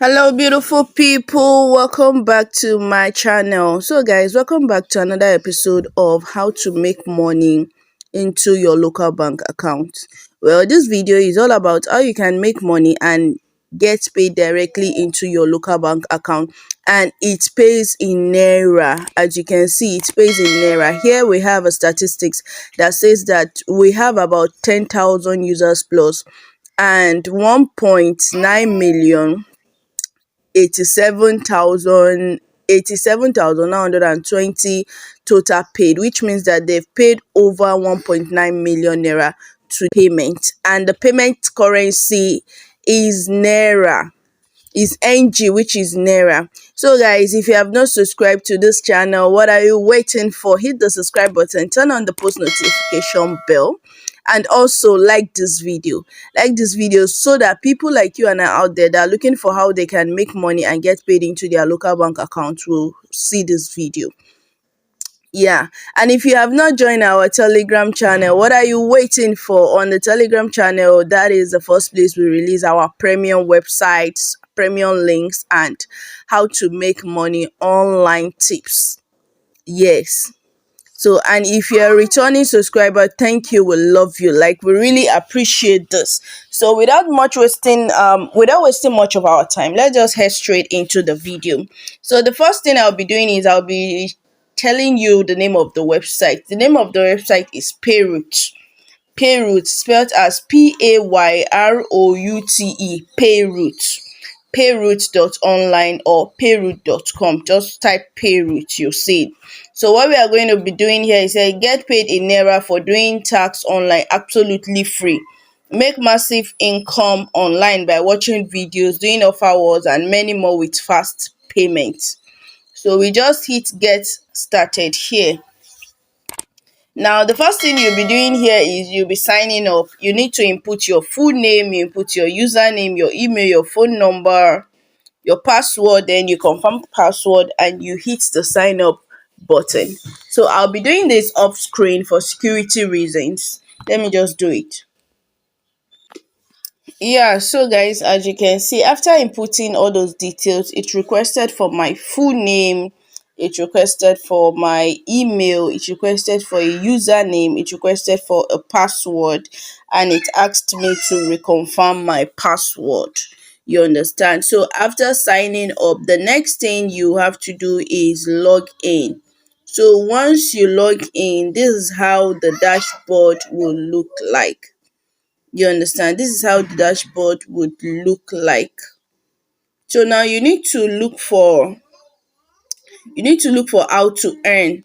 Hello beautiful people, welcome back to my channel. So guys, welcome back to another episode of how to make money into your local bank account. Well, this video is all about how you can make money and get paid directly into your local bank account, and it pays in naira. As you can see, it pays in naira. Here we have a statistics that says that we have about 10,000 users plus and 1.9 million 87,920 total paid, which means that they've paid over 1.9 million naira to payment, and the payment currency is naira, is NG, which is naira. So guys, if you have not subscribed to this channel, what are you waiting for? Hit the subscribe button, turn on the post notification bell, and also like this video so that people like you and I out there that are looking for how they can make money and get paid into their local bank account will see this video. Yeah, and if you have not joined our Telegram channel, what are you waiting for? On the Telegram channel, that is the first place we release our premium websites, premium links, and how to make money online tips. Yes. So, and if you're a returning subscriber, thank you. We love you. Like, we really appreciate this. So, without wasting much of our time, let's just head straight into the video. So, the first thing I'll be doing is I'll be telling you the name of the website. The name of the website is Payroot. Payroot, spelled as Payroute. Payroot. Payroot.online or payroot.com. Just type Payroot, you'll see it. So what we are going to be doing here is get paid in naira for doing tax online absolutely free. Make massive income online by watching videos, doing offer awards, and many more with fast payment. So we just hit get started here. Now, the first thing you'll be doing here is you'll be signing up. You need to input your full name, you input your username, your email, your phone number, your password, then you confirm password and you hit the sign up button. So I'll be doing this off screen for security reasons. Let me just do it. Yeah, so guys, as you can see, after inputting all those details, it requested for my full name, it requested for my email, it requested for a username, it requested for a password, and it asked me to reconfirm my password. You understand? So after signing up, the next thing you have to do is log in. So once you log in, this is how the dashboard will look like. You understand? This is how the dashboard would look like. So now you need to look for how to earn.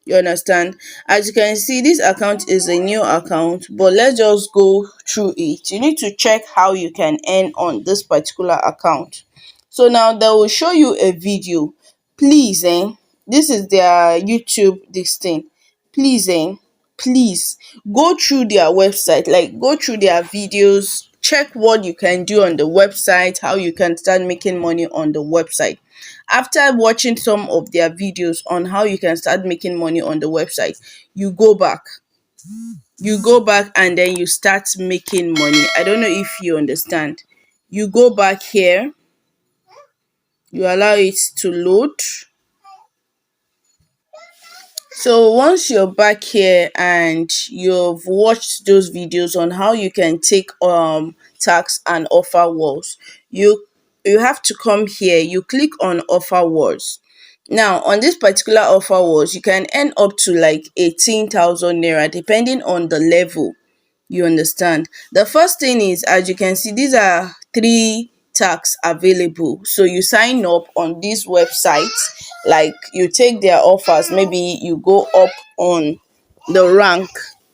You understand? As you can see, this account is a new account, but let's just go through it. You need to check how you can earn on this particular account. So now they will show you a video. Please, this is their YouTube this thing. Please, please go through their website, like go through their videos, check what you can do on the website, how you can start making money on the website. After watching some of their videos on how you can start making money on the website, you go back and then you start making money. I don't know if you understand. You go back here, you allow it to load. So once you're back here and you've watched those videos on how you can take tax and offer walls, you have to come here, you click on offer walls. Now on this particular offer walls, you can earn up to like 18,000 naira depending on the level. You understand? The first thing is, as you can see, these are three tax available. So you sign up on this website, like you take their offers, maybe you go up on the rank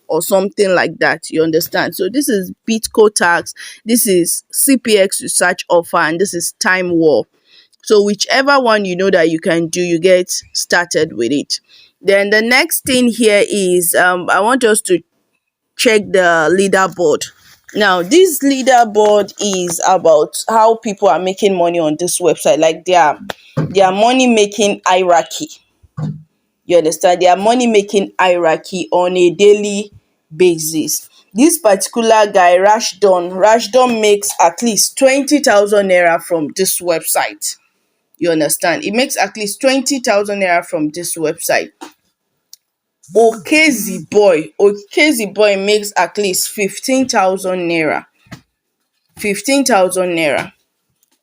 or something like that. You understand? So this is Bitco tax, this is CPX research offer, and this is time war. So whichever one you know that you can do, you get started with it. Then the next thing here is I want us to check the leaderboard. Now, this leaderboard is about how people are making money on this website, like their money making hierarchy. You understand? Their money making hierarchy on a daily basis. This particular guy, Rashdon makes at least 20,000 naira from this website. You understand? He makes at least 20,000 naira from this website. Okezi boy makes at least 15,000 naira. 15,000 naira.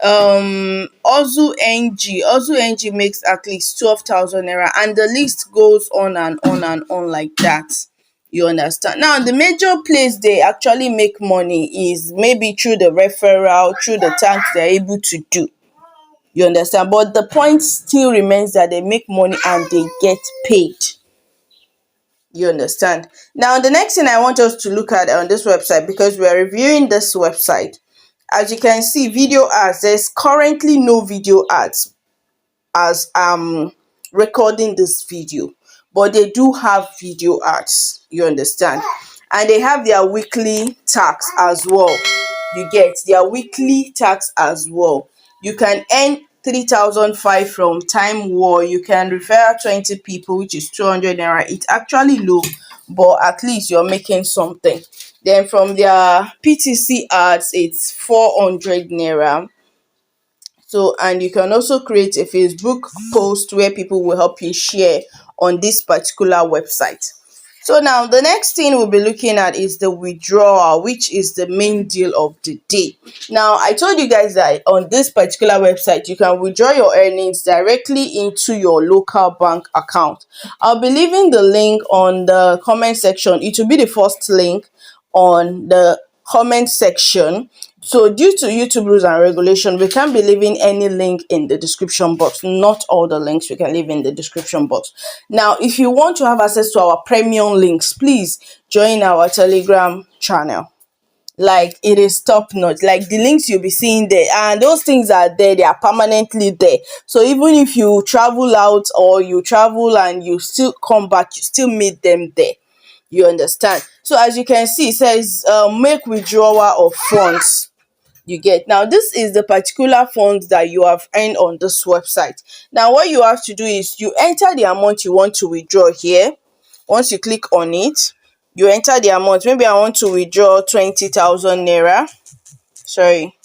Ozu ng makes at least 12,000 naira, and the list goes on and on and on like that. You understand? Now, the major place they actually make money is maybe through the referral, through the tax they're able to do. You understand? But the point still remains that they make money and they get paid. You understand? Now, the next thing I want us to look at on this website, because we are reviewing this website, as you can see, video ads, there's currently no video ads as recording this video, but they do have video ads. You understand? And they have their weekly tax as well. You get their weekly tax as well. You can earn 3,005 from Time War. You can refer 20 people, which is 200 naira. It's actually low, but at least you're making something. Then from their PTC ads, it's 400 naira. So, and you can also create a Facebook post where people will help you share on this particular website. So now the next thing we'll be looking at is the withdrawal, which is the main deal of the day. Now, I told you guys that on this particular website, you can withdraw your earnings directly into your local bank account. I'll be leaving the link on the comment section. It will be the first link on the comment section. So due to YouTube rules and regulation, we can't be leaving any link in the description box. Not all the links we can leave in the description box. Now, if you want to have access to our premium links, please join our Telegram channel. Like, it is top notch. Like, the links you'll be seeing there, and those things are there, they are permanently there. So even if you travel out or you travel and you still come back, you still meet them there. You understand? So as you can see, it says make withdrawal of funds. You get? Now, this is the particular funds that you have earned on this website. Now, what you have to do is you enter the amount you want to withdraw here. Once you click on it, you enter the amount. Maybe I want to withdraw 20,000 naira. Sorry,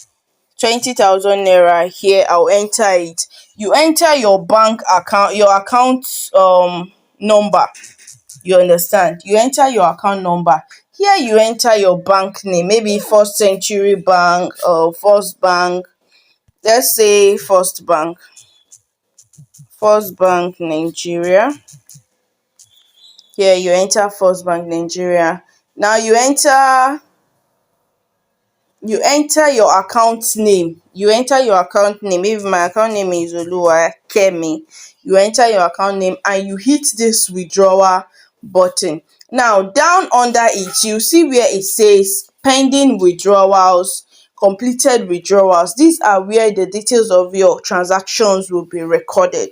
20,000 naira. Here, I'll enter it. You enter your bank account, your account number. You understand? You enter your account number. Here you enter your bank name, maybe First Century Bank or First Bank. Let's say First Bank. First Bank Nigeria. Here you enter First Bank Nigeria. Now you enter your account name. You enter your account name. If my account name is Oluwa Kemi, you enter your account name and you hit this withdrawal button. Now, down under it, you see where it says pending withdrawals, completed withdrawals. These are where the details of your transactions will be recorded.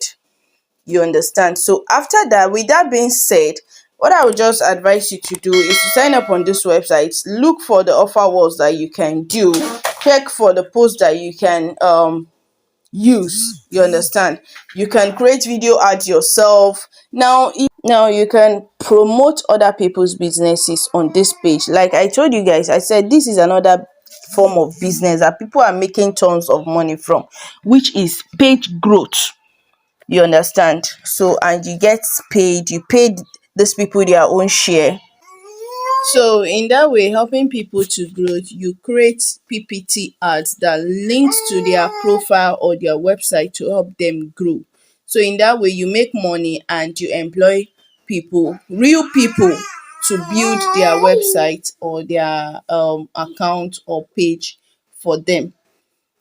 You understand? So after that, with that being said, what I would just advise you to do is to sign up on this website, look for the offer walls that you can do, check for the posts that you can use. You understand? You can create video ads yourself. Now you can promote other people's businesses on this page. Like I told you guys, I said this is another form of business that people are making tons of money from, which is page growth. You understand? So, and you get paid, you paid these people their own share. So in that way, helping people to grow, you create PPT ads that links to their profile or their website to help them grow. So in that way, you make money and you employ people, real people, to build their website or their account or page for them.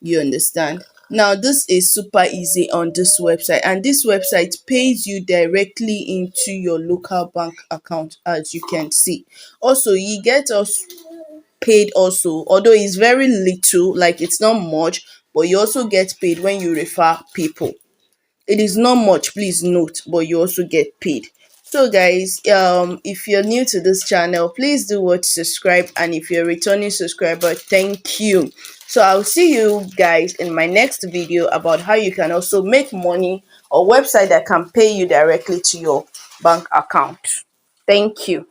You understand? Now, this is super easy on this website, and this website pays you directly into your local bank account, as you can see. Also, you get us paid also, although it's very little, like it's not much, but you also get paid when you refer people. It is not much, please note, but you also get paid. So guys, if you're new to this channel, please do watch, subscribe, and if you're a returning subscriber, thank you. So I'll see you guys in my next video about how you can also make money or website that can pay you directly to your bank account. Thank you.